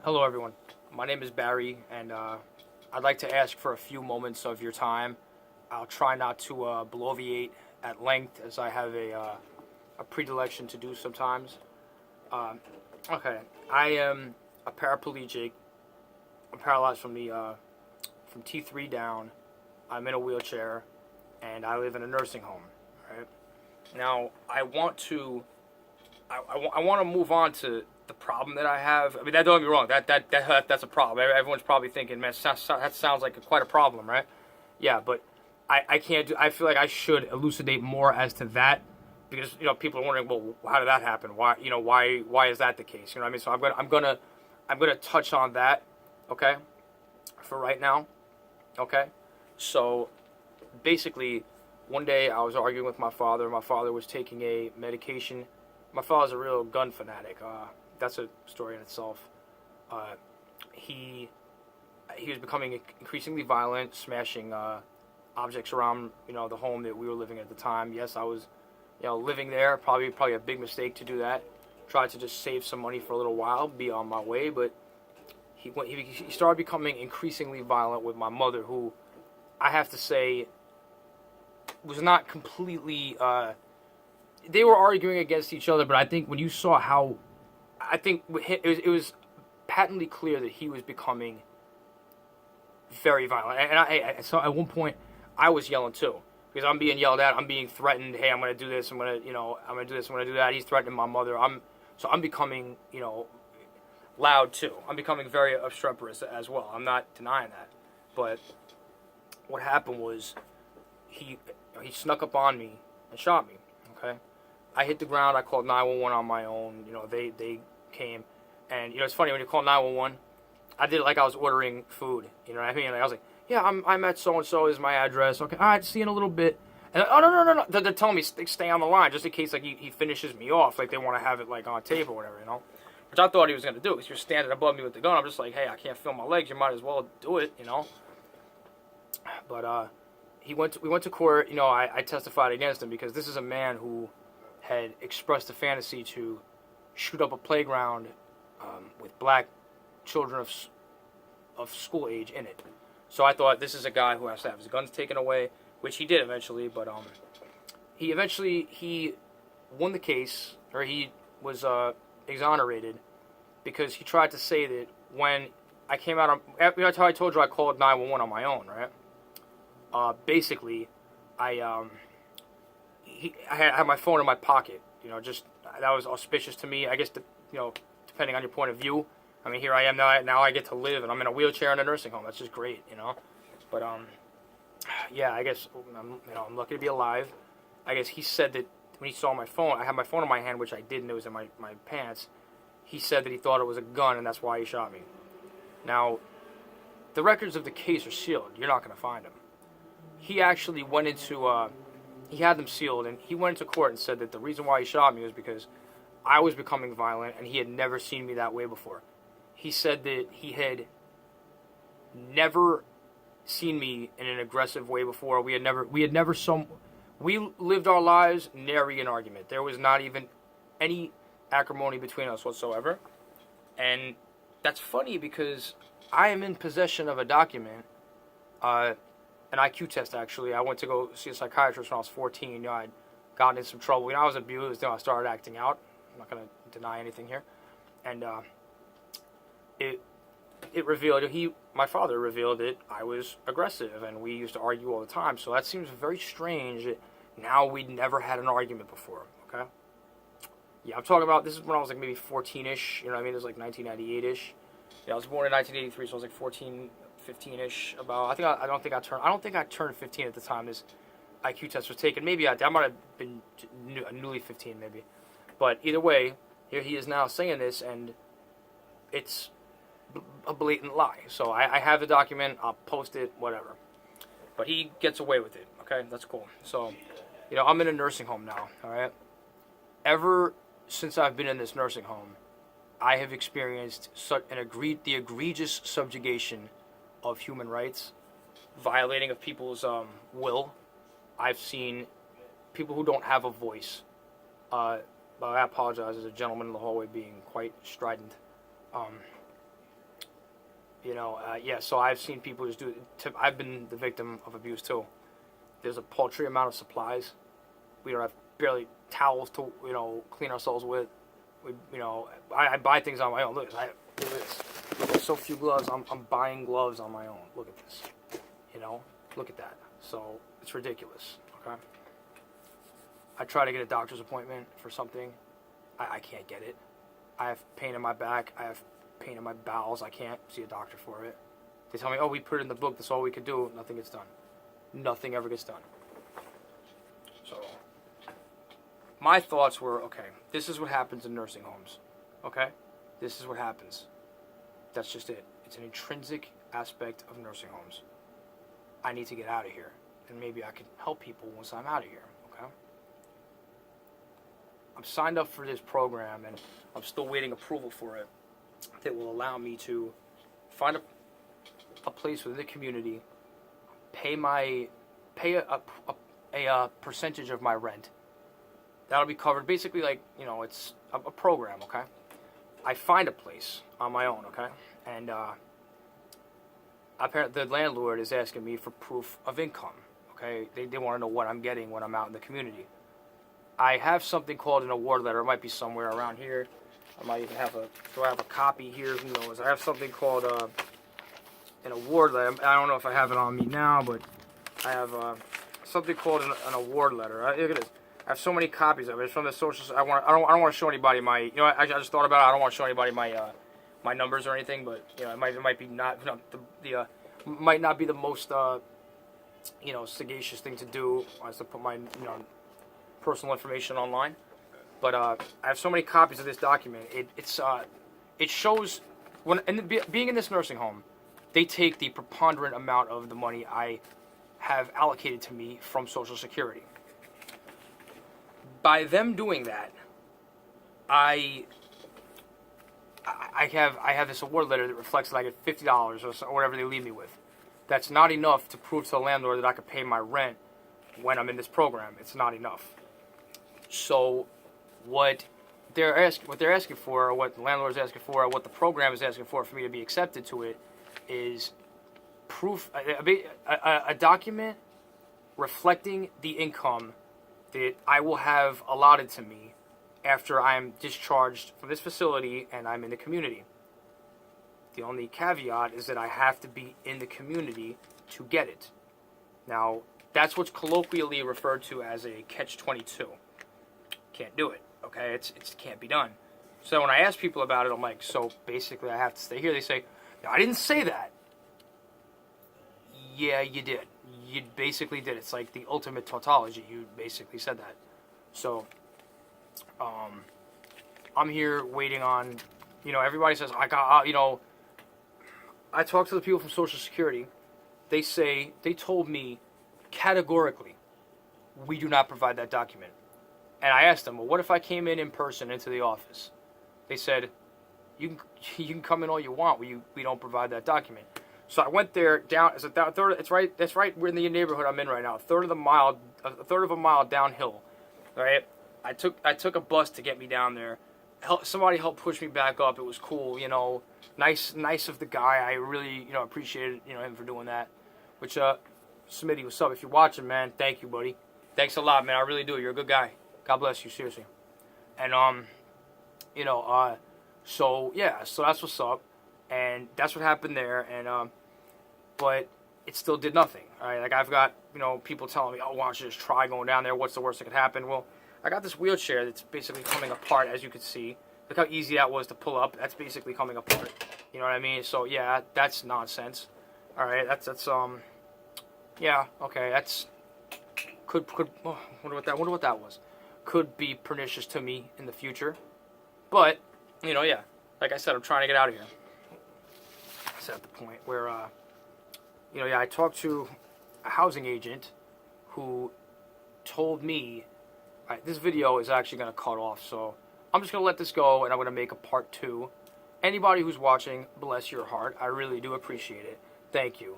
Hello, everyone. My name is Barry, and I'd like to ask for a few moments of your time. I'll try not to bloviate at length, as I have a predilection to do sometimes. Um, okay, I am a paraplegic. I'm paralyzed from T3 down. I'm in a wheelchair, and I live in a nursing home. Right now, I want to move on to the problem that I have. I mean, that don't get me wrong. That's a problem. Everyone's probably thinking, man, that sounds like quite a problem, right? Yeah, but I can't do. I feel like I should elucidate more as to that because people are wondering, well, how did that happen? Why is that the case? You know what I mean? So I'm gonna touch on that. Okay, for right now. Okay, so basically, one day I was arguing with my father. My father was taking a medication. My father's a real gun fanatic. That's a story in itself. Uh, he he was becoming increasingly violent, smashing objects around the home that we were living at the time. Yes, I was living there. Probably a big mistake to do that. Tried to just save some money for a little while, be on my way, but he started becoming increasingly violent with my mother, who I have to say was not completely. They were arguing against each other, but I think when you saw how, I think it was patently clear that he was becoming very violent. And so at one point, I was yelling too because I'm being yelled at. I'm being threatened. Hey, I'm gonna do this. I'm gonna do this. I'm gonna do that. He's threatening my mother. I'm becoming loud too. I'm becoming very obstreperous as well. I'm not denying that. But what happened was he snuck up on me and shot me. Okay, I hit the ground. I called 911 on my own. They came, and it's funny when you call 911. I did it like I was ordering food. You know what I mean? Like I was like, yeah, I'm at so and so. Is my address? Okay, all right. See you in a little bit. And oh no. They're telling me stay on the line just in case like he finishes me off. Like they want to have it like on tape or whatever. Which I thought he was gonna do because you're standing above me with the gun. I'm just like, hey, I can't feel my legs. You might as well do it. But we went to court. I testified against him because this is a man who had expressed a fantasy to shoot up a playground with black children of school age in it. So I thought this is a guy who has to have his guns taken away, which he did eventually. But he won the case, or he was exonerated because he tried to say that when I came out on, that's how I told you I called 911 on my own, right? Basically, I had my phone in my pocket. Just that was auspicious to me. I guess depending on your point of view. I mean, here I am now. Now I get to live, and I'm in a wheelchair in a nursing home. That's just great. But yeah, I guess I'm lucky to be alive. I guess he said that when he saw my phone, I had my phone in my hand, which I did, and it was in my pants. He said that he thought it was a gun, and that's why he shot me. Now, the records of the case are sealed. You're not going to find them. He actually went into, he had them sealed, and he went into court and said that the reason why he shot me was because I was becoming violent, and he had never seen me that way before. He said that he had never seen me in an aggressive way before. We lived our lives nary an argument. There was not even any acrimony between us whatsoever. And that's funny because I am in possession of a document, an IQ test actually. I went to go see a psychiatrist when I was 14. I'd gotten in some trouble. I was abused. I started acting out. I'm not going to deny anything here. And it revealed, my father revealed that I was aggressive, and we used to argue all the time. So that seems very strange. Now we'd never had an argument before. Okay. Yeah, I'm talking about, this is when I was like maybe 14-ish, It was like 1998-ish. I was born in 1983, so I was like 14, 15-ish. I don't think I turned 15 at the time this IQ test was taken. Maybe I might have been newly 15, maybe. But either way, here he is now saying this, and it's a blatant lie. So I have the document. I'll post it, whatever. But he gets away with it. Okay, that's cool. So, I'm in a nursing home now. All right. Ever since I've been in this nursing home, I have experienced the egregious subjugation of human rights, violating of people's will. I've seen people who don't have a voice. But I apologize as a gentleman in the hallway being quite strident. Yeah. So I've seen people just do it. I've been the victim of abuse too. There's a paltry amount of supplies. We don't have barely towels to clean ourselves with. I buy things on my own. Look at this. There's so few gloves. I'm buying gloves on my own. Look at this. Look at that. So it's ridiculous. Okay. I try to get a doctor's appointment for something. I can't get it. I have pain in my back. I have pain in my bowels. I can't see a doctor for it. They tell me, oh, we put it in the book. That's all we could do. Nothing gets done. Nothing ever gets done. So my thoughts were, okay, this is what happens in nursing homes. Okay? This is what happens. That's just it. It's an intrinsic aspect of nursing homes. I need to get out of here. And maybe I can help people once I'm out of here. Okay? I'm signed up for this program, and I'm still waiting approval for it that will allow me to find a place within the community, pay a percentage of my rent. That'll be covered. Basically, it's a program, okay? I find a place on my own, okay? And apparently the landlord is asking me for proof of income, okay? They want to know what I'm getting when I'm out in the community. I have something called an award letter. It might be somewhere around here. I might even have do I have a copy here? Who knows? I have something called an award letter. I don't know if I have it on me now, but I have something called an award letter. Look at this. I have so many copies of it. It's from the social. I don't want to show anybody my. I just thought about it. I don't want to show anybody my numbers or anything. But it might be might not be the most sagacious thing to do, is to put my personal information online. But I have so many copies of this document. It shows being in this nursing home, they take the preponderant amount of the money I have allocated to me from Social Security. By them doing that, I have this award letter that reflects that I get $50 or whatever they leave me with. That's not enough to prove to the landlord that I could pay my rent when I'm in this program. It's not enough. So what they're asking for, or what the landlord is asking for, or what the program is asking for me to be accepted to it, is proof, a document reflecting the income that I will have allotted to me after I'm discharged from this facility and I'm in the community. The only caveat is that I have to be in the community to get it. Now, that's what's colloquially referred to as a catch-22. Can't do it, okay? It can't be done. So when I ask people about it, I'm like, so basically I have to stay here. They say, no, I didn't say that. Yeah, you did. You basically did. It's like the ultimate tautology. You basically said that. So, I'm here waiting on, everybody says, I talk to the people from Social Security. They told me categorically, we do not provide that document. And I asked them, well, what if I came in person into the office? They said, you can come in all you want. We don't provide that document. So I went there down. It's a third. It's right. That's right. We're in the neighborhood I'm in right now. A third of a mile downhill. All right. I took a bus to get me down there. Somebody helped push me back up. It was cool. Nice of the guy. I really appreciated him for doing that. Which Smitty, what's up? If you're watching, man, thank you, buddy. Thanks a lot, man. I really do. You're a good guy. God bless you, seriously. And so yeah, so that's what's up, and that's what happened there, and but it still did nothing. All right, like I've got people telling me, oh, why don't you just try going down there? What's the worst that could happen? Well, I got this wheelchair that's basically coming apart, as you can see. Look how easy that was to pull up. That's basically coming apart. You know what I mean? So yeah, that's nonsense. All right, that's yeah, okay, that's wonder what that was. Could be pernicious to me in the future, but yeah, like I said, I'm trying to get out of here. It's at the point where I talked to a housing agent who told me, all right, this video is actually going to cut off, so I'm just going to let this go, and I'm going to make a part 2. Anybody who's watching, bless your heart. I really do appreciate it. Thank you.